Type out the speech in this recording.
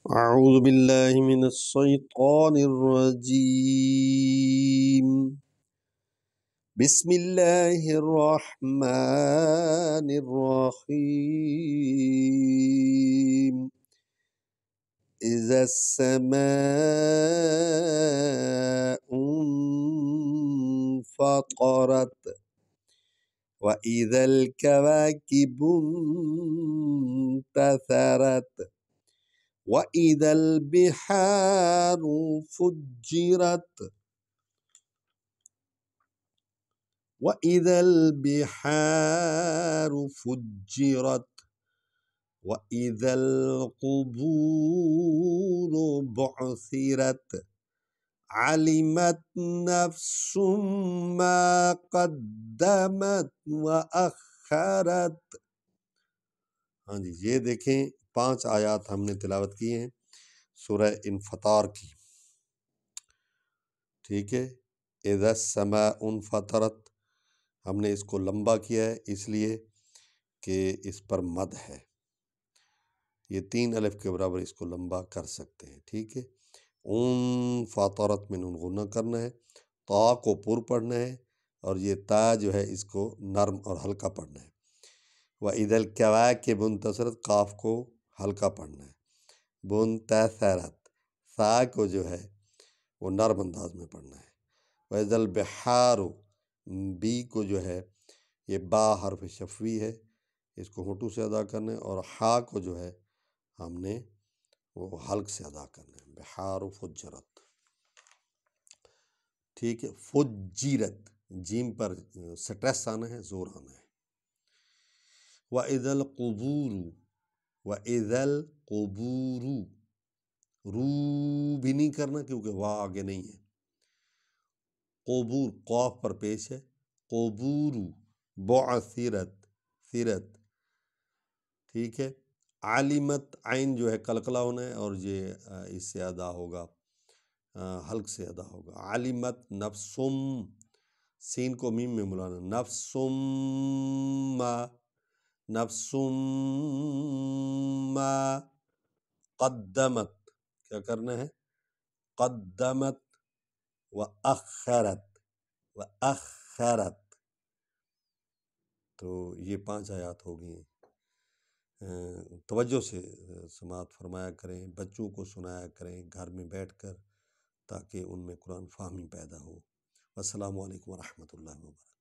أعوذ بالله من الشيطان الرجيم. بسم الله الرحمن الرحيم. إذا السماء انفطرت وإذا الكواكب انتثرت وإذا البحار فجرت وإذا البحار فجرت وإذا القبور بعثرت علمت نفس ما قدمت وأخرت۔ ہاں جی، یہ دیکھیں 5 آیات ہم نے تلاوت کی ہیں سورہ انفطار کی، ٹھیک ہے۔ اذا السماء انفطرت، ہم نے اس کو لمبا کیا ہے اس لیے کہ اس پر مد ہے، یہ 3 الف کے برابر اس کو لمبا کر سکتے ہیں، ٹھیک ہے۔ انفطرت میں نون غنہ کرنا ہے، تا کو پر پڑھنا ہے، اور یہ تا جو ہے اس کو نرم اور ہلکا پڑھنا ہے۔ وَإِذَا الْكَوَاكِبُ انتثرت، قاف کو ہلکا پڑھنا ہے۔ بُنْتَثَرَت، ثا کو جو ہے وہ نرم انداز میں پڑھنا ہے۔ وَإِذَا الْبِحَارُ، بی کو جو ہے یہ با حرف شفوی ہے، اس کو ہونٹوں سے ادا کرنا ہے، اور ہا کو جو ہے ہم نے وہ حلق سے ادا کرنا ہے۔ بحار فجرت، ٹھیک ہے۔ فجرت، جیم پر سٹریس آنا ہے، زور آنا ہے۔ وَإِذَا الْقُبُورُ، وَإِذَا الْقُبُورُ، رو بھی نہیں کرنا کیونکہ وا آگے نہیں ہے۔ قبور قاف پر پیش ہے، قبور بعثرت، ثرت، ٹھیک ہے۔ علمت، عین جو ہے قلقلہ ہونا ہے، اور یہ اس سے ادا ہوگا، حلق سے ادا ہوگا۔ علمت نفسم، سین کو میم میں ملانا، نفسم ما، نفسم ما قدمت، کیا کرنا ہے؟ قدمت وأخرت، وأخرت۔ تو یہ 5 آیات ہو گئی ہیں۔ توجہ سے سماعت فرمایا کریں، بچوں کو سنایا کریں گھر میں بیٹھ کر، تاکہ ان میں قرآن فہمی پیدا ہو۔ السلام علیکم ورحمۃ اللہ وبرکاتہ۔